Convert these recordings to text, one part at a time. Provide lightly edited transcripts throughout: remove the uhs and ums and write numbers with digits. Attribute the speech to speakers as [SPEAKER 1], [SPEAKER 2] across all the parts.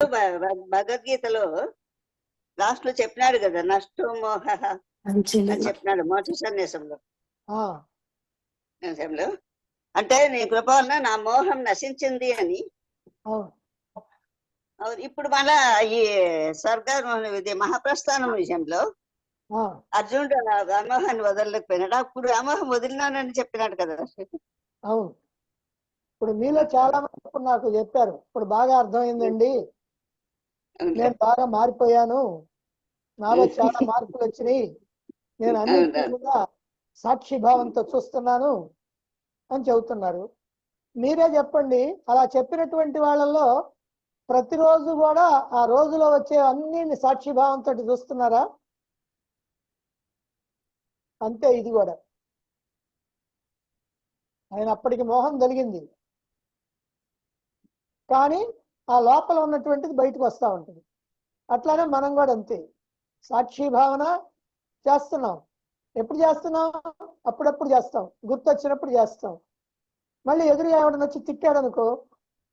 [SPEAKER 1] భగవద్గీతలో లాస్ట్ లో చెప్పినాడు కదా, నష్టో మోహ అని చెప్పినాడు మోక్ష సన్యాసంలో. అంటే నీ కృప వలన నా మోహం నశించింది అని. ఇప్పుడు మళ్ళా ఈ స్వర్గ ఇది మహాప్రస్థానం విషయంలో అర్జునుడు వ్యామోహాన్ని వదలలేకపోయినాడు. అప్పుడు వ్యామోహం వదిలినానని చెప్పినాడు కదా.
[SPEAKER 2] అవును, ఇప్పుడు మీలో చాలా మంది నాకు చెప్పారు, ఇప్పుడు బాగా అర్థమైందండి, నేను బాగా మారిపోయాను, నాలో చాలా మార్పులు వచ్చినాయి, నేను అన్నింటిగా సాక్షి భావంతో చూస్తున్నాను అని చెబుతున్నారు. మీరే చెప్పండి, అలా చెప్పినటువంటి వాళ్ళలో ప్రతిరోజు కూడా ఆ రోజులో వచ్చే అన్ని సాక్షి భావంతో చూస్తున్నారా? అంతే ఇది కూడా. ఆయన అప్పటికి మోహం కలిగింది, కానీ ఆ లోపల ఉన్నటువంటిది బయటకు వస్తూ ఉంటుంది. అట్లానే మనం కూడా అంతే, సాక్షి భావన చేస్తున్నాం. ఎప్పుడు చేస్తున్నాం? అప్పుడప్పుడు చేస్తాం, గుర్తొచ్చినప్పుడు చేస్తాం. మళ్ళీ ఎదురు ఎవడని వచ్చి తిట్టాడు అనుకో,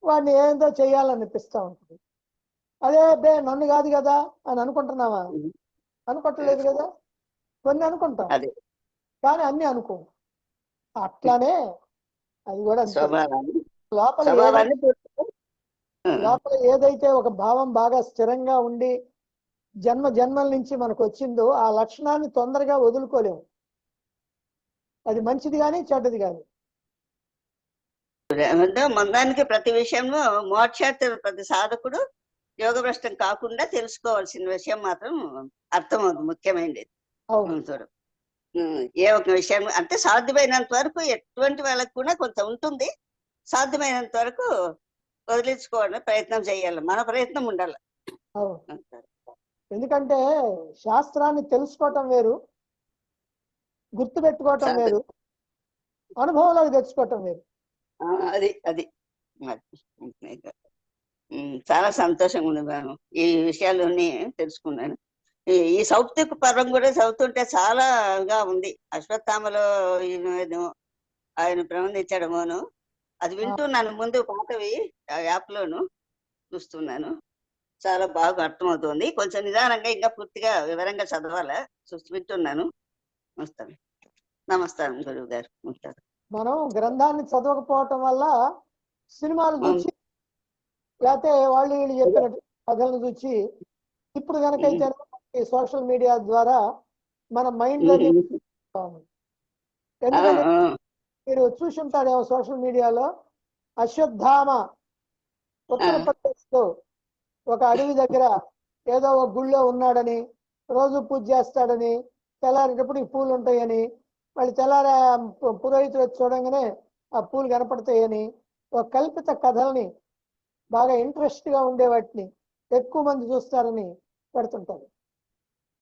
[SPEAKER 2] వాడిని ఏందో చేయాలనిపిస్తూ ఉంటుంది. అదే బే నన్ను కాదు కదా అని అనుకుంటున్నావా? అనుకోవట్లేదు కదా. కొన్ని అనుకుంటాం కానీ అన్ని అనుకో. అట్లానే అది కూడా లోపల ఏదైతే ఒక భావం బాగా స్థిరంగా ఉండి జన్మ జన్మల నుంచి మనకు వచ్చిందో ఆ లక్షణాన్ని తొందరగా వదులుకోలేము. అది మంచిది కానీ చెడ్డది కానీ.
[SPEAKER 1] మొత్తానికి ప్రతి విషయంలో మోక్షార్థ ప్రతి సాధకుడు యోగ భ్రష్టం కాకుండా తెలుసుకోవాల్సిన విషయం మాత్రం అర్థమవుతుంది, ముఖ్యమైనది. చూడు, ఏ ఒక విషయం అంటే సాధ్యమైనంత వరకు ఎటువంటి వాళ్ళకు కూడా కొంత ఉంటుంది, సాధ్యమైనంత వరకు వదిలించుకోవడం ప్రయత్నం చేయాలి, మన ప్రయత్నం ఉండాలి.
[SPEAKER 2] ఎందుకంటే శాస్త్రాన్ని తెలుసుకోవటం వేరు, గుర్తు పెట్టుకోవటం వేరు, అనుభవంలోకి తెచ్చుకోవటం వేరు.
[SPEAKER 1] అది అది చాలా సంతోషంగా ఉంది మేడం, ఈ విషయాలన్నీ తెలుసుకున్నాను. ఈ సౌప్తిక పర్వం కూడా చదువుతుంటే చాలాగా ఉంది. అశ్వత్థామలో ఆయన ప్రబంధించడమోను అది వింటున్నాను, ముందు పాతవి యాప్ లోను చూస్తున్నాను, చాలా బాగా అర్థమవుతుంది. కొంచెం నిదానంగా ఇంకా పూర్తిగా వివరంగా చదవాలా వింటున్నాను. నమస్కారం గురువు గారు.
[SPEAKER 2] మనం గ్రంథాన్ని చదవకపోవటం వల్ల సినిమాలు చూసి లేకపోతే వాళ్ళు వీళ్ళు చెప్పిన కథలను చూసి ఇప్పుడు కనుకైతే సోషల్ మీడియా ద్వారా మన మైండ్ లో, ఎందుకంటే మీరు చూసి ఉంటారేమో సోషల్ మీడియాలో, అశ్వత్థామ ఉత్తరప్రదేశ్ లో ఒక అడవి దగ్గర ఏదో ఒక గుళ్ళో ఉన్నాడని, రోజు పూజ చేస్తాడని, తెల్లారేటప్పుడు ఈ పూలు ఉంటాయని, మళ్ళీ తెల్లార పురోహితులు చూడంగానే ఆ పూలు కనపడతాయని, ఒక కల్పిత కథల్ని బాగా ఇంట్రెస్ట్ గా ఉండే వాటిని ఎక్కువ మంది చూస్తారని పెడుతుంటారు.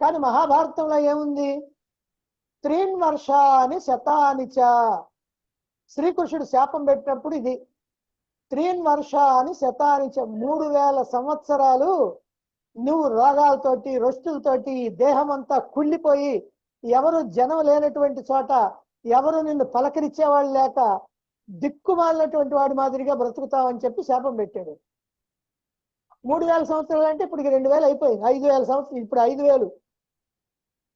[SPEAKER 2] కానీ మహాభారతంలో ఏముంది? త్రీన్ వర్షాని శతానిచ, శ్రీకృష్ణుడు శాపం పెట్టినప్పుడు ఇది త్రీన్ వర్షాని శతానిచ, 3000 సంవత్సరాలు నువ్వు రోగాలతోటి రొష్టులతోటి దేహం అంతా కుళ్ళిపోయి ఎవరు జనం లేనటువంటి చోట ఎవరు నిన్ను పలకరించేవాళ్ళు లేక దిక్కుమాలినటువంటి వాడి మాదిరిగా బ్రతుకుతావని చెప్పి శాపం పెట్టాడు. 3000 సంవత్సరాలు అంటే ఇప్పుడు 2000 అయిపోయింది, 5000 సంవత్సరాలు, ఇప్పుడు 5000.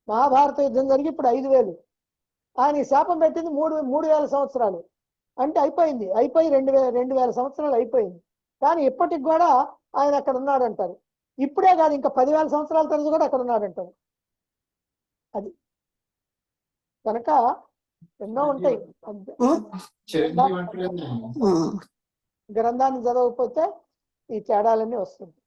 [SPEAKER 2] మహాభారత యుద్ధం జరిగి ఇప్పుడు 5000. ఆయన శాపం పెట్టింది 3000 సంవత్సరాలు అంటే అయిపోయింది, అయిపోయి 2000 సంవత్సరాలు అయిపోయింది. కానీ ఇప్పటికి కూడా ఆయన అక్కడ ఉన్నాడంటారు. ఇప్పుడే కాదు, ఇంకా 10,000 సంవత్సరాల తర్వాత కూడా అక్కడ ఉన్నాడంటారు. అది కనుక ఎన్నో ఉంటాయి. గ్రంథాన్ని చదవకపోతే ఈ తేడాలన్నీ వస్తుంది.